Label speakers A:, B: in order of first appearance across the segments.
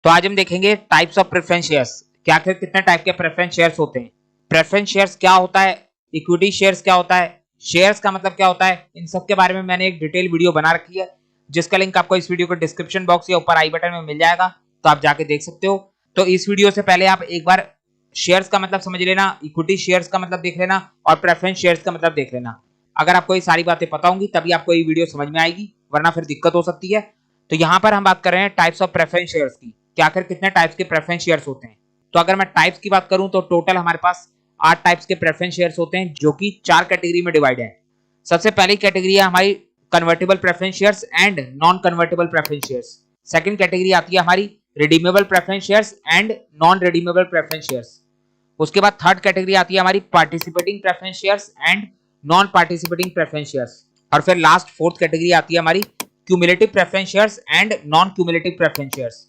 A: तो आज हम देखेंगे टाइप्स ऑफ प्रेफरेंस शेयर्स, क्या आखिर कितने टाइप के प्रेफरेंस शेयर्स होते हैं, प्रेफरेंस शेयर्स क्या होता है, इक्विटी शेयर्स क्या होता है, शेयर्स का मतलब क्या होता है। इन सब के बारे में मैंने एक डिटेल वीडियो बना रखी है जिसका लिंक आपको इस वीडियो के डिस्क्रिप्शन बॉक्स या ऊपर आई बटन में मिल जाएगा, तो आप जाके देख सकते हो। तो इस वीडियो से पहले आप एक बार शेयर्स का मतलब समझ लेना, इक्विटी शेयर्स का मतलब देख लेना और प्रेफरेंस शेयर्स का मतलब देख लेना। अगर आपको ये सारी बातें पता होंगी तभी आपको ये वीडियो समझ में आएगी, वरना फिर दिक्कत हो सकती है। तो यहाँ पर हम बात कर रहे हैं टाइप्स ऑफ प्रेफरेंस शेयर्स की, कि आखिर कितने टाइप्स के प्रेफरेंस शेयर्स होते हैं। तो अगर मैं टाइप्स की बात करूं तो टोटल हमारे पास 8 टाइप्स के प्रेफरेंस शेयर्स होते हैं जो कि 4 कैटेगरी में डिवाइड है। सबसे पहली कैटेगरी है हमारी convertible preference shares and non convertible preference shares. Second category आती है हमारी redeemable preference shares and non redeemable preference shares. उसके बाद थर्ड कैटेगरी आती है हमारी participating preference shares and non participating preference shares. और फिर लास्ट फोर्थ कैटेगरी आती है हमारी cumulative preference shares and non cumulative preference shares.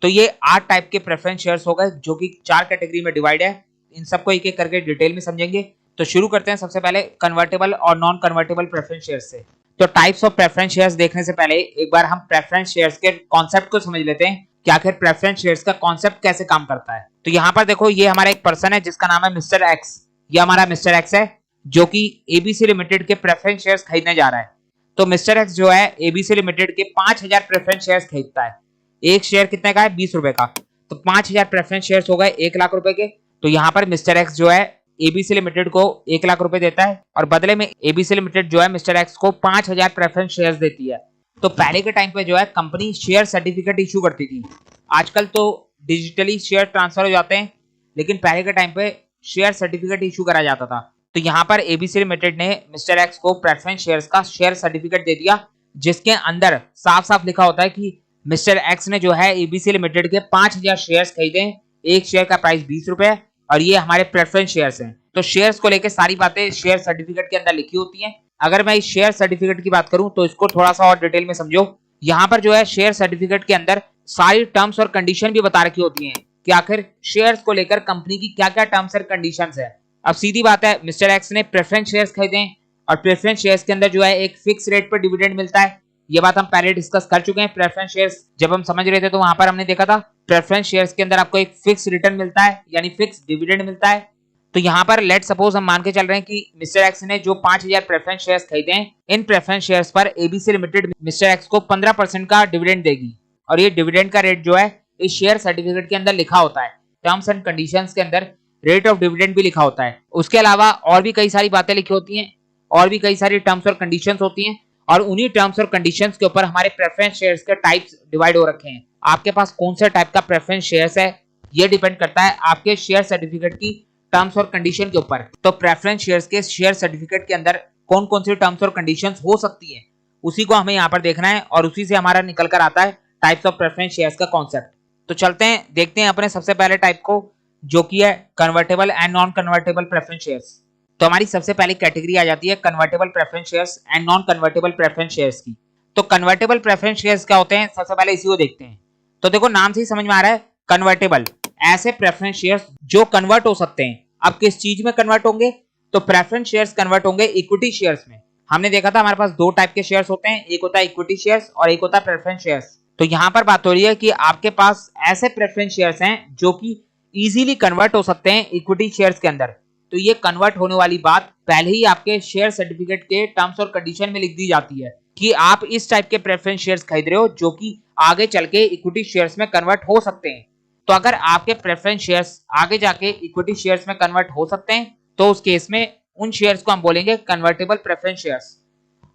A: तो ये 8 टाइप के प्रेफरेंस शेयर्स हो गए जो कि 4 कैटेगरी में डिवाइड है। इन सबको एक एक करके डिटेल में समझेंगे। तो शुरू करते हैं सबसे पहले कन्वर्टेबल और नॉन कन्वर्टेबल प्रेफरेंस शेयर्स से। तो टाइप्स ऑफ प्रेफरेंस शेयर्स देखने से पहले एक बार हम प्रेफरेंस शेयर्स के कॉन्सेप्ट को समझ लेते हैं कि आखिर प्रेफरेंस शेयर्स का कॉन्सेप्ट कैसे काम करता है। तो यहाँ पर देखो, ये हमारा एक पर्सन है जिसका नाम है मिस्टर एक्स। ये हमारा मिस्टर एक्स है जो कि एबीसी लिमिटेड के प्रेफरेंस शेयर्स खरीदने जा रहा है। तो मिस्टर एक्स जो है एबीसी लिमिटेड के 5000 प्रेफरेंस शेयर्स खरीदता है। एक शेयर कितने का है? 20 रुपए का। तो 5000 प्रेफरेंस शेयर्स हो गए 1 लाख रुपए के। तो यहाँ पर मिस्टर एक्स जो है एबीसी लिमिटेड को 1 लाख रुपए देता है और बदले में एबीसी लिमिटेड जो है मिस्टर एक्स को 5000 प्रेफरेंस शेयर्स देती है। तो पहले के टाइम पे जो है कंपनी शेयर सर्टिफिकेट इशू करती थी। आजकल तो डिजिटली शेयर ट्रांसफर हो जाते हैं, लेकिन पहले के टाइम पे शेयर सर्टिफिकेट इशू करा जाता था। तो यहाँ पर एबीसी लिमिटेड ने मिस्टर एक्स को प्रेफरेंस शेयर्स का शेयर सर्टिफिकेट दे दिया, जिसके अंदर साफ साफ लिखा होता है कि मिस्टर एक्स ने जो है एबीसी लिमिटेड के 5000 शेयर्स खरीदे। एक शेयर का प्राइस 20 रुपए है और ये हमारे प्रेफरेंस शेयर्स हैं। तो शेयर्स को लेकर सारी बातें शेयर सर्टिफिकेट के अंदर लिखी होती हैं। अगर मैं इस शेयर सर्टिफिकेट की बात करूं तो इसको थोड़ा सा और डिटेल में समझो। यहाँ पर जो है शेयर सर्टिफिकेट के अंदर सारी टर्म्स और कंडीशन भी बता रखी होती हैं कि आखिर शेयर्स को लेकर कंपनी की क्या क्या टर्म्स और कंडीशंस है। अब सीधी बात है, मिस्टर एक्स ने प्रेफरेंस शेयर्स खरीदे और प्रेफरेंस शेयर्स के अंदर जो है एक फिक्स रेट पर डिविडेंड मिलता है। ये बात हम पहले डिस्कस कर चुके हैं। प्रेफरेंस शेयर्स जब हम समझ रहे थे तो वहां पर हमने देखा था प्रेफरेंस शेयर्स के अंदर आपको एक फिक्स रिटर्न मिलता है, यानी फिक्स डिविडेंड मिलता है। तो यहाँ पर लेट सपोज हम मान के चल रहे हैं कि मिस्टर एक्स ने जो 5000 प्रेफरेंस शेयर्स खरीदे हैं, इन प्रेफरेंस शेयर्स पर एबीसी लिमिटेड मिस्टर एक्स को 15% का डिविडेंड देगी और ये डिविडेंड का रेट जो है इस शेयर सर्टिफिकेट के अंदर लिखा होता है। टर्म्स एंड कंडीशंस के अंदर रेट ऑफ डिविडेंड भी लिखा होता है। उसके अलावा और भी कई सारी बातें लिखी होती हैं और भी कई सारी टर्म्स और कंडीशंस होती हैं और उन्हीं टर्म्स और कंडीशंस के ऊपर हमारे प्रेफरेंस शेयर्स के टाइप्स डिवाइड हो रखे हैं। आपके पास कौन सा टाइप का प्रेफरेंस शेयर्स है ये डिपेंड करता है आपके शेयर सर्टिफिकेट की टर्म्स और कंडीशन के ऊपर। तो प्रेफरेंस शेयर्स के शेयर सर्टिफिकेट के अंदर कौन कौन सी टर्म्स और कंडीशंस हो सकती है, उसी को हमें यहाँ पर देखना है और उसी से हमारा निकल कर आता है टाइप्स ऑफ प्रेफरेंस शेयर्स का कॉन्सेप्ट। तो चलते हैं देखते हैं अपने सबसे पहले टाइप को, जो कि है convertible and non convertible preference shares. तो हमारी सबसे पहली कैटेगरी आ जाती है convertible preference shares and non convertible preference shares की। तो कन्वर्टेबल प्रेफरेंस शेयर्स क्या होते हैं, सबसे पहले इसी को देखते हैं। तो देखो, नाम से ही समझ में आ रहा है, कन्वर्टेबल ऐसे प्रेफरेंस शेयर्स जो कन्वर्ट हो सकते हैं। अब किस चीज में कन्वर्ट होंगे? तो प्रेफरेंस शेयर्स कन्वर्ट होंगे इक्विटी शेयर्स में। हमने देखा था हमारे पास 2 टाइप के शेयर्स होते हैं, एक होता है इक्विटी शेयर्स और एक होता है प्रेफरेंस शेयर्स। तो यहाँ पर बात हो रही है कि आपके पास ऐसे प्रेफरेंस शेयर्स हैं जो कि इजीली कन्वर्ट हो सकते हैं इक्विटी शेयर्स के अंदर। तो ये कन्वर्ट होने वाली बात पहले ही आपके शेयर सर्टिफिकेट के टर्म्स और कंडीशन में लिख दी जाती है कि आप इस टाइप के प्रेफरेंस शेयर्स खरीद रहे हो जो कि आगे चल के इक्विटी शेयर्स में कन्वर्ट हो सकते हैं। तो अगर आपके प्रेफरेंस शेयर्स आगे जाके इक्विटी शेयर्स में कन्वर्ट हो सकते हैं तो उस केस में उन शेयर्स को हम बोलेंगे कन्वर्टेबल प्रेफरेंस शेयर्स।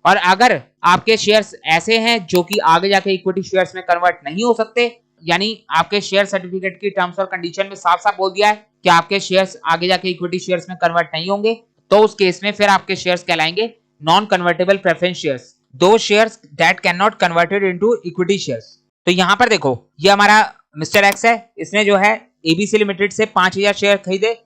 A: और अगर आपके शेयर्स ऐसे हैं जो कि आगे जाके इक्विटी शेयर्स में कन्वर्ट नहीं हो सकते, यानी आपके शेयर सर्टिफिकेट की टर्म्स और कंडीशन में साफ साफ बोल दिया है कि आपके शेयर्स आगे जाके इक्विटी शेयर्स में कन्वर्ट नहीं होंगे, तो उस केस में फिर आपके शेयर्स कहलाएंगे non convertible preference shares, those shares that can not converted into equity shares. तो यहाँ पर देखो, ये हमारा मिस्टर एक्स है, इसने जो है एबीसी लिमिटेड से 5000 शेयर खरीदे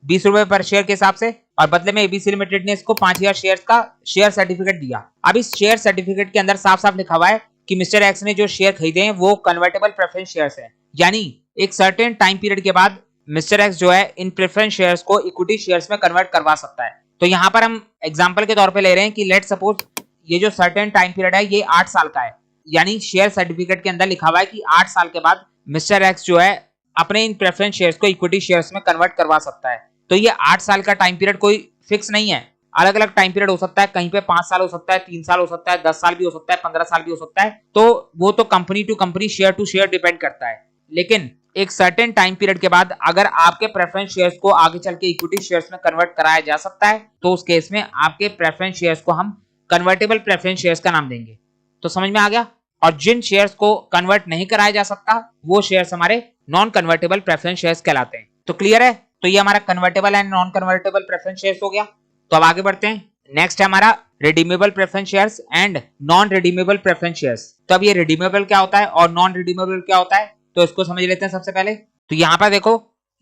A: 20 रुपए पर शेयर के हिसाब से और बदले में एबीसी लिमिटेड ने इसको 5000 शेयर्स का शेयर सर्टिफिकेट दिया। अब इस शेयर सर्टिफिकेट के अंदर साफ साफ लिखा हुआ है कि मिस्टर एक्स ने जो शेयर खरीदे हैं वो कन्वर्टेबल प्रेफरेंस शेयर्स हैं, यानी एक सर्टेन टाइम पीरियड के बाद मिस्टर एक्स जो है इन प्रेफरेंस शेयर्स को इक्विटी शेयर्स में कन्वर्ट करवा सकता है। तो यहाँ पर हम एग्जांपल के तौर पे ले रहे हैं कि लेट सपोज ये जो सर्टेन टाइम पीरियड है ये 8 साल का है। यानी शेयर सर्टिफिकेट के अंदर लिखा हुआ है कि 8 साल के बाद मिस्टर एक्स जो है अपने इन प्रेफरेंस शेयर्स को इक्विटी शेयर्स में कन्वर्ट करवा सकता है। तो ये 8 साल का टाइम पीरियड कोई फिक्स नहीं है, अलग अलग टाइम पीरियड हो सकता है, कहीं पे 5 साल हो सकता है, 3 साल हो सकता है, 10 साल भी हो सकता है, 15 साल भी हो सकता है। तो वो तो company to company, share to share depend करता है। लेकिन एक सर्टेन टाइम पीरियड के बाद अगर आपके प्रेफरेंस शेयर्स को आगे चल के इक्विटी शेयर्स में कन्वर्ट कराया जा सकता है, तो उस केस में आपके प्रेफरेंस शेयर्स को हम कन्वर्टेबल प्रेफरेंस शेयर्स का नाम देंगे। तो समझ में आ गया। और जिन शेयर्स को कन्वर्ट नहीं कराया जा सकता वो शेयर्स हमारे नॉन कन्वर्टेबल प्रेफरेंस शेयर्स कहलाते हैं। तो क्लियर है। तो ये हमारा convertible and non convertible preference shares हो गया। तो अब आगे बढ़ते हैं। नेक्स्ट है हमारा redeemable preference shares and non redeemable preference shares. तो अब ये रिडीमेबल क्या होता है और नॉन रिडीमेबल क्या होता है, तो इसको समझ लेते हैं सबसे पहले। तो यहाँ पर देखो,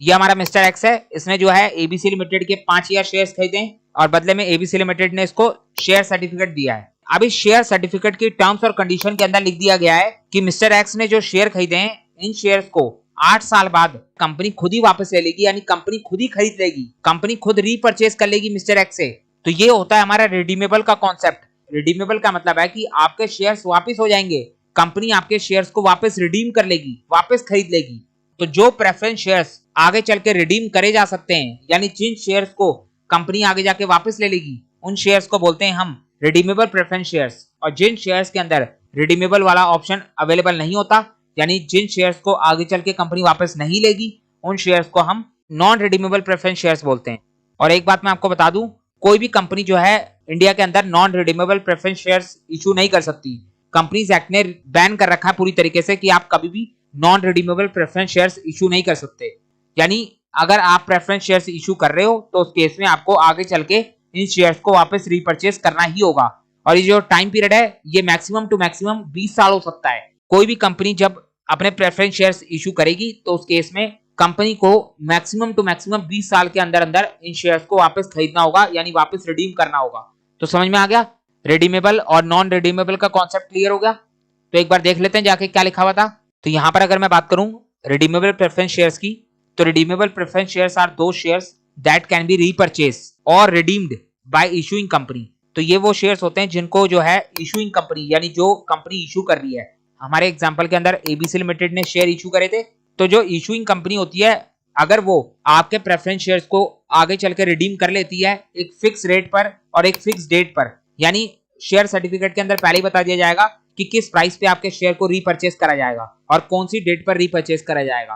A: ये हमारा मिस्टर एक्स है, इसने जो है एबीसी लिमिटेड के 5000 शेयर्स खरीदे और बदले में एबीसी लिमिटेड ने इसको शेयर सर्टिफिकेट दिया है। अब इस शेयर सर्टिफिकेट की टर्म्स और कंडीशन के अंदर लिख दिया गया है कि मिस्टर एक्स ने जो शेयर खरीदे हैं, इन शेयर्स को 8 साल बाद कंपनी खुद ही वापस ले लेगी, यानी कंपनी खुद ही खरीद लेगी, कंपनी खुद रीपरचेज कर लेगी मिस्टर एक्स से। तो ये होता है हमारा रिडीमेबल का कॉन्सेप्ट। रिडीमेबल का मतलब है कि आपके शेयर्स वापस हो जाएंगे, कंपनी आपके शेयर्स को वापस रिडीम कर लेगी, वापस खरीद लेगी। तो जो प्रेफरेंस शेयर्स आगे चल के रिडीम करे जा सकते हैं, यानी जिन शेयर्स को कंपनी आगे जाके वापस ले लेगी, उन शेयर्स को बोलते हैं हम रिडीमेबल प्रेफरेंस शेयर्स। और जिन शेयर्स के अंदर रिडीमेबल वाला ऑप्शन अवेलेबल नहीं होता, यानी जिन शेयर्स को आगे चल के कंपनी वापस नहीं लेगी, उन शेयर्स को हम नॉन रिडीमेबल प्रेफरेंस शेयर्स बोलते हैं। और एक बात मैं आपको बता दूं, कोई भी कंपनी जो है इंडिया के अंदर non redeemable preference shares issue नहीं कर सकती। कंपनीज एक्ट ने बैन कर रखा है पूरी तरीके से कि आप कभी भी non redeemable preference shares issue नहीं कर सकते। यानी अगर आप प्रेफरेंस शेयर्स इशू कर रहे हो तो उस केस में आपको आगे चल के इन शेयर्स को वापस रीपरचेज करना ही होगा। और ये जो टाइम पीरियड है, ये मैक्सिमम टू मैक्सिमम 20 साल हो सकता है। कोई भी कंपनी जब अपने प्रेफरेंस शेयर्स इशू करेगी तो उस केस में कंपनी को मैक्सिमम टू मैक्सिमम 20 साल के अंदर अंदर इन शेयर्स को वापस खरीदना होगा, यानी वापस रिडीम करना होगा। तो समझ में आ गया। रिडीमेबल और नॉन रिडीमेबल का कॉन्सेप्ट क्लियर हो गया। तो एक बार देख लेते हैं जाके क्या लिखा हुआ था। तो यहां पर अगर मैं बात करूं रिडीमेबल प्रेफरेंस शेयर्स की, तो रिडीमेबल प्रेफरेंस शेयर्स आर दो shares that can be repurchase और रिडीम्ड बाय इशूइंग कंपनी। तो ये वो शेयर्स होते हैं जिनको जो है इशूइंग कंपनी, यानी जो कंपनी इशू कर रही है, हमारे एग्जांपल के अंदर एबीसी लिमिटेड ने शेयर इशू करे थे, तो जो इशूइंग कंपनी होती है, अगर वो आपके प्रेफरेंस शेयर्स को आगे चल के रिडीम कर लेती है एक फिक्स रेट पर और एक फिक्स डेट पर, यानी शेयर सर्टिफिकेट के अंदर पहले ही बता दिया जाएगा कि किस प्राइस पे आपके शेयर को रीपरचेज करा जाएगा और कौन सी डेट पर रीपरचेज करा जाएगा।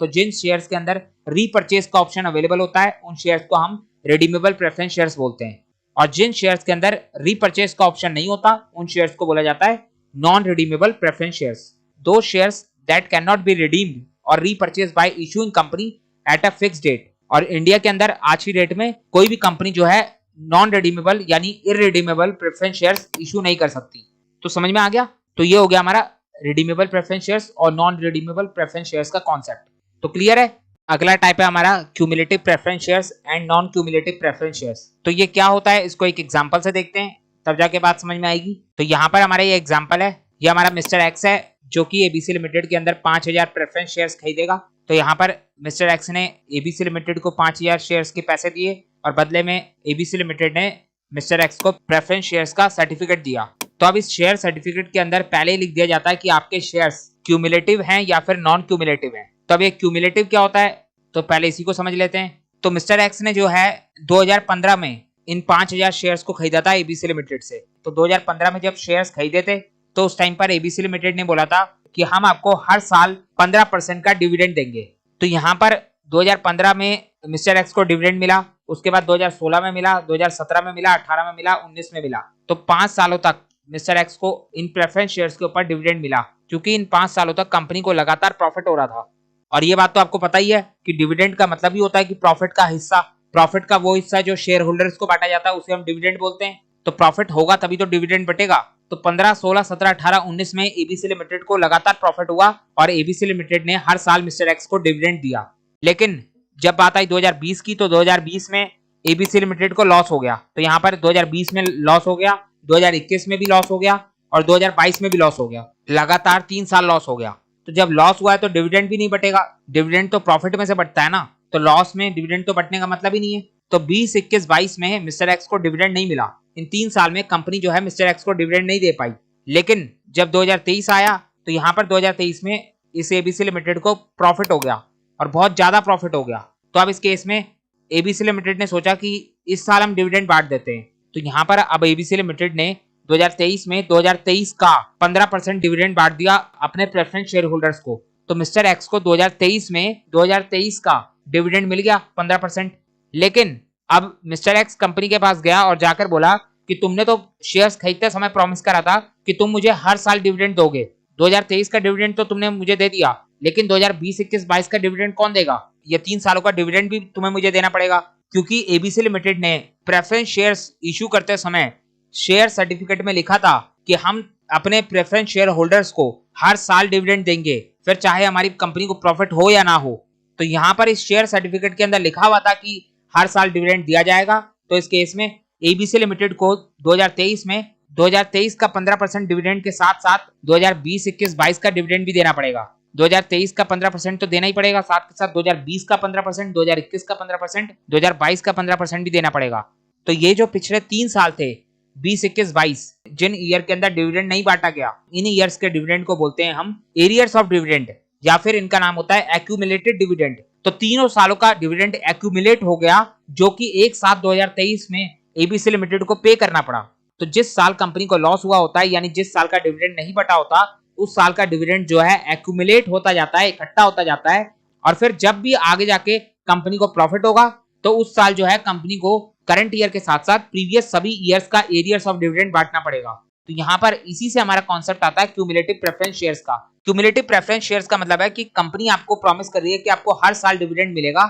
A: तो जिन शेयर्स के अंदर रीपरचेज का ऑप्शन अवेलेबल होता है, उन शेयर्स को हम रिडीमेबल प्रेफरेंस शेयर्स बोलते हैं। और जिन शेयर्स के अंदर रीपरचेज का ऑप्शन नहीं होता, उन शेयर्स को बोला जाता है non redeemable preference shares. Those shares that can not be redeemed और repurchase by issuing company at a fixed date. और इंडिया के अंदर आज की डेट में कोई भी कंपनी जो है नॉन रिडीमेबल यानी इररिडीमेबल प्रेफरेंस शेयर्स इशू नहीं कर सकती। तो समझ में आ गया। तो ये हो गया हमारा रिडीमेबल प्रेफरेंस शेयर्स और नॉन रिडीमेबल प्रेफरेंस शेयर्स का कॉन्सेप्ट। तो क्लियर है। अगला टाइप है हमारा cumulative preference shares and non cumulative preference shares. तो ये क्या होता है, इसको एक एग्जांपल से देखते हैं, तब जाके बात समझ में आएगी। तो यहाँ पर हमारा ये एग्जांपल है, ये हमारा मिस्टर एक्स है जो कि एबीसी लिमिटेड के अंदर 5000 प्रेफरेंस शेयर्स खरीदेगा। तो यहाँ पर मिस्टर एक्स ने एबीसी लिमिटेड को 5000 शेयर्स के पैसे दिए और बदले में एबीसी लिमिटेड ने मिस्टर एक्स को प्रेफरेंस शेयर्स का सर्टिफिकेट दिया। तो अब इस शेयर सर्टिफिकेट के अंदर पहले ही लिख दिया जाता है कि आपके शेयर्स क्यूमुलेटिव हैं या फिर नॉन क्यूमुलेटिव हैं। तो अब ये क्यूमुलेटिव क्या होता है, तो पहले इसी को समझ लेते हैं। तो मिस्टर एक्स ने जो है 2015 में इन 5000 शेयर्स को खरीदा था एबीसी लिमिटेड से। तो 2015 में जब शेयर्स खरीदे थे तो उस टाइम पर एबीसी लिमिटेड ने बोला था कि हम आपको हर साल 15% का डिविडेंड देंगे। तो यहाँ पर 2015 में मिस्टर एक्स को डिविडेंड मिला, उसके बाद 2016 में मिला, 2017 में मिला, 18 में मिला, 19 में मिला। तो 5 सालों तक मिस्टर एक्स को इन प्रेफरेंस शेयर्स के ऊपर डिविडेंड मिला, क्योंकि इन 5 सालों तक कंपनी को लगातार प्रॉफिट हो रहा था। और ये बात तो आपको पता ही है कि डिविडेंड का मतलब ही होता है कि प्रॉफिट का हिस्सा, प्रॉफिट का वो हिस्सा जो शेयर होल्डर्स को बांटा जाता है उसे हम डिविडेंड बोलते हैं। तो प्रॉफिट होगा तभी तो डिविडेंड बटेगा। तो 15, 16, 17, 18, 19 में एबीसी लिमिटेड को लगातार प्रॉफिट हुआ और एबीसी लिमिटेड ने हर साल मिस्टर एक्स को डिविडेंड दिया। लेकिन जब बात आई 2020 की, तो 2020 में एबीसी लिमिटेड को लॉस हो गया। तो यहाँ पर 2020 में लॉस हो गया, 2021 में भी लॉस हो गया और 2022 में भी लॉस हो गया। लगातार 3 साल लॉस हो गया। तो जब लॉस हुआ है तो डिविडेंड भी नहीं बटेगा, डिविडेंड तो प्रॉफिट में से बटता है ना, तो लॉस में डिविडेंड तो बटने का मतलब ही नहीं है। तो 20, 21, 22 में मिस्टर एक्स को डिविडेंड नहीं मिला। इन 3 साल में कंपनी जो है मिस्टर एक्स को डिविडेंड नहीं दे पाई। लेकिन जब 2023 आया तो यहाँ पर 2023 में इस एबीसी लिमिटेड को प्रॉफिट हो गया और बहुत ज्यादा प्रॉफिट हो गया। तो अब इस केस में एबीसी लिमिटेड ने सोचा कि इस साल हम डिविडेंड बांट देते हैं। तो यहाँ पर अब एबीसी लिमिटेड ने 2023 में 2023 का 15% डिविडेंड बांट दिया अपने प्रेफरेंस शेयर होल्डर्स को। तो मिस्टर एक्स को 2023 में 2023 का डिविडेंड मिल गया 15%। लेकिन अब मिस्टर एक्स कंपनी के पास गया और जाकर बोला कि तुमने तो शेयर्स खरीदते समय प्रॉमिस करा था कि तुम मुझे हर साल डिविडेंड दोगे। 2023 का डिविडेंड तो तुमने मुझे दे दिया, लेकिन 2020, 21, 22 का डिविडेंड कौन देगा? ये 3 सालों का डिविडेंड भी तुम्हें मुझे देना पड़ेगा, क्योंकि एबीसी लिमिटेड ने प्रेफरेंस शेयर्स इशू करते समय शेयर सर्टिफिकेट में लिखा था कि हम अपने प्रेफरेंस शेयर होल्डर्स को हर साल डिविडेंड देंगे, फिर चाहे हमारी कंपनी को प्रॉफिट हो या ना हो। तो यहाँ पर इस शेयर सर्टिफिकेट के अंदर लिखा हुआ था कि हर साल डिविडेंड दिया जाएगा। तो इस केस में एबीसी लिमिटेड को 2023 में 2023 का 15% डिविडेंड के साथ साथ 2020, 21, 22 का डिविडेंड भी देना पड़ेगा। 2023 का 15% तो देना ही पड़ेगा, साथ के साथ 2020 का 15%, 2021 का 15%, 2022 का 15% भी देना पड़ेगा। तो ये जो पिछले 3 साल थे 20, 21, 22 जिन ईयर के अंदर डिविडेंड नहीं बांटा गया, इन ईयर्स के डिविडेंड को बोलते हैं हम एरियर्स ऑफ डिविडेंड, या फिर इनका नाम होता है एक्यूमुलेटेड डिविडेंड। तो तीनों सालों का डिविडेंड एक्यूमुलेट हो गया, जो कि एक साथ 2023 में एबीसी लिमिटेड को पे करना पड़ा। तो जिस साल कंपनी को लॉस हुआ होता है, यानी जिस साल का डिविडेंड नहीं बटा होता, उस साल का डिविडेंड जो है एक्यूमुलेट होता जाता है, इकट्ठा होता जाता है। और फिर जब भी आगे जाके कंपनी को प्रॉफिट होगा तो उस साल जो है कंपनी को करंट ईयर के साथ साथ प्रीवियस सभी ईयर्स का एरियर्स ऑफ डिविडेंड बांटना पड़ेगा। तो यहाँ पर इसी से हमारा कॉन्सेप्ट आता है क्यूमुलेटिव प्रेफरेंस शेयर्स का। क्यूमुलेटिव प्रेफरेंस शेयर्स का मतलब है कि कंपनी आपको प्रॉमिस कर रही है कि आपको हर साल डिविडेंड मिलेगा,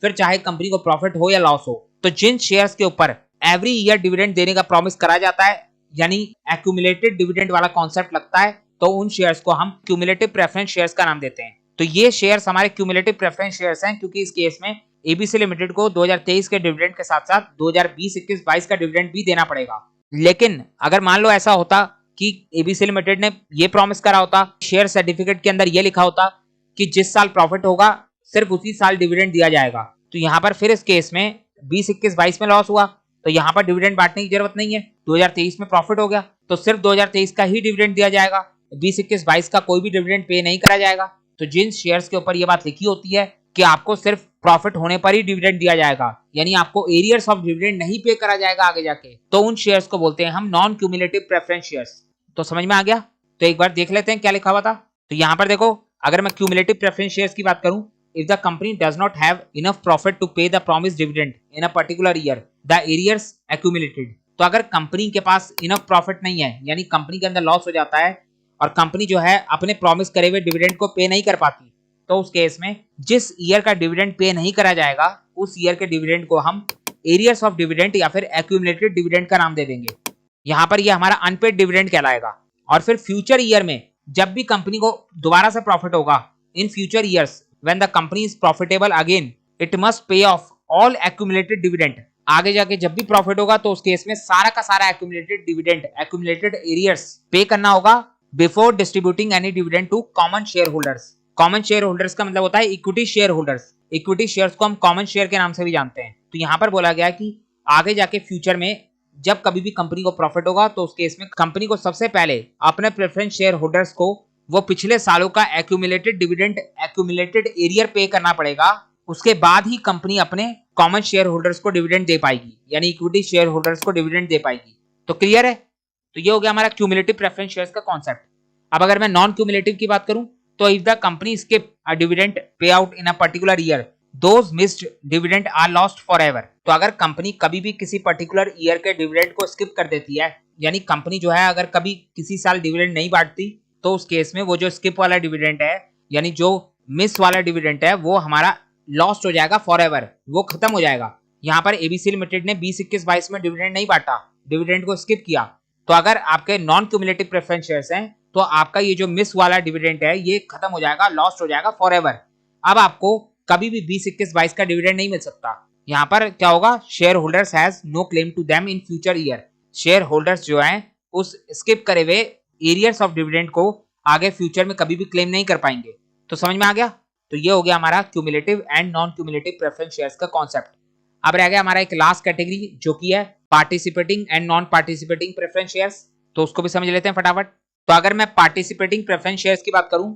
A: फिर चाहे कंपनी को प्रॉफिट हो या लॉस हो। तो जिन शेयर्स के ऊपर एवरी ईयर डिविडेंड देने का प्रॉमिस करा जाता है, यानी एक्यूमुलेटेड डिविडेंड वाला कॉन्सेप्ट लगता है, तो उन शेयर्स को हम क्यूमुलेटिव प्रेफरेंस शेयर्स का नाम देते हैं। तो ये शेयर्स हमारे क्यूमुलेटिव प्रेफरेंस शेयर्स हैं, क्योंकि इस केस में एबीसी लिमिटेड को 2023 के डिविडेंड के साथ साथ 2020, 21, 22 का डिविडेंड भी देना पड़ेगा। लेकिन अगर मान लो ऐसा होता कि एबीसी लिमिटेड ने ये प्रॉमिस करा होता, शेयर सर्टिफिकेट के अंदर ये लिखा होता कि जिस साल प्रॉफिट होगा सिर्फ उसी साल डिविडेंड दिया जाएगा, तो यहाँ पर फिर इस केस में 20, 21, 22 में लॉस हुआ तो यहाँ पर डिविडेंड बांटने की जरूरत नहीं है। 2023 में प्रॉफिट हो गया तो सिर्फ 2023 का ही डिविडेंड दिया जाएगा, 20, 21, 22 का कोई भी डिविडेंड पे नहीं करा जाएगा। तो जिन शेयर्स के ऊपर ये बात लिखी होती है कि आपको सिर्फ प्रॉफिट होने पर ही डिविडेंड दिया जाएगा, यानी आपको एरियर्स ऑफ डिविडेंड नहीं पे करा जाएगा आगे जाके, तो उन शेयर्स को बोलते हैं हम नॉन क्यूमुलेटिव प्रेफरेंस शेयर्स। तो समझ में आ गया? तो एक बार देख लेते हैं क्या लिखा हुआ था। तो यहाँ पर देखो, अगर मैं क्यूमुलेटिव प्रेफरेंस शेयर्स की बात करूं, if the company does not have enough profit to pay the promised dividend in a particular year, the arrears accumulated। तो अगर कंपनी के पास इनफ प्रॉफिट नहीं है, यानी कंपनी के अंदर लॉस हो जाता है और कंपनी जो है अपने प्रॉमिस करे हुए डिविडेंड को पे नहीं कर पाती, तो उस केस में जिस ईयर का डिविडेंड पे नहीं करा जाएगा उस ईयर के डिविडेंड को हम एरियर्स ऑफ डिविडेंड या फिर एक्यूमुलेटेड डिविडेंड का नाम दे देंगे। यहाँ पर ये हमारा अनपेड डिविडेंड कहलाएगा। और फिर फ्यूचर ईयर में जब भी कंपनी को दोबारा से प्रॉफिट होगा, in future years when the company is profitable again, it must pay off all accumulated dividend। आगे जाके जब भी प्रॉफिट होगा तो उस केस में सारा का सारा accumulated dividend, accumulated arrears पे करना होगा before distributing any dividend to common shareholders। common shareholders का मतलब होता है equity shareholders। equity shares को हम common share के नाम से भी जानते हैं। तो यहाँ पर बोला गया कि आगे जाके फ्यूचर में जब कभी भी कंपनी को प्रॉफिट होगा तो उस केस में कंपनी को सबसे पहले अपने प्रेफरेंस शेयर होल्डर्स को वो पिछले सालों का एक्यूमुलेटेड डिविडेंड, एक्यूमुलेटेड एरियर पे करना पड़ेगा। उसके बाद ही कंपनी अपने कॉमन शेयर होल्डर्स को डिविडेंड दे पाएगी, यानी इक्विटी शेयर होल्डर्स को डिविडेंड दे पाएगी। तो क्लियर है? तो ये हो गया हमारा क्यूमुलेटिव प्रेफरेंस शेयर्स का कॉन्सेप्ट। अब अगर मैं नॉन क्यूमुलेटिव की बात करूं, तो if the company skip a dividend pay out in a particular year, those missed dividend are lost forever. तो अगर कंपनी कभी भी किसी पर्टिकुलर ईयर के डिविडेंड को स्किप कर देती है, यानी कंपनी जो है अगर कभी किसी साल डिविडेंड नहीं बांटती, तो उस केस में वो जो स्किप वाला डिविडेंड है, यानी जो मिस वाला डिविडेंड है, वो हमारा लॉस्ट हो जाएगा फॉरएवर, वो खत्म हो जाएगा। यहाँ पर एबीसी लिमिटेड ने 20, 21, 22 में डिविडेंड नहीं बांटा, डिविडेंड को स्किप किया। तो अगर आपके नॉन क्यूमुलेटिव प्रेफरेंस शेयर्स हैं तो आपका ये जो मिस वाला डिविडेंड है ये खत्म हो जाएगा, लॉस्ट हो जाएगा फॉरएवर। अब आपको कभी भी 20, 21, 22 का डिविडेंड नहीं मिल सकता। यहाँ पर क्या होगा, share holders has no claim to them in future year. Share holders जो हैं उस स्किप करे हुए एरियर्स ऑफ डिविडेंड को आगे फ्यूचर में कभी भी क्लेम नहीं कर पाएंगे। तो समझ में आ गया? तो ये हो गया हमारा cumulative and non cumulative preference shares का कॉन्सेप्ट। अब रह गया हमारा एक लास्ट कैटेगरी जो कि है participating and non participating preference shares. तो उसको भी समझ लेते हैं फटाफट। तो अगर मैं पार्टिसिपेटिंग प्रेफरेंस शेयर्स की बात करूं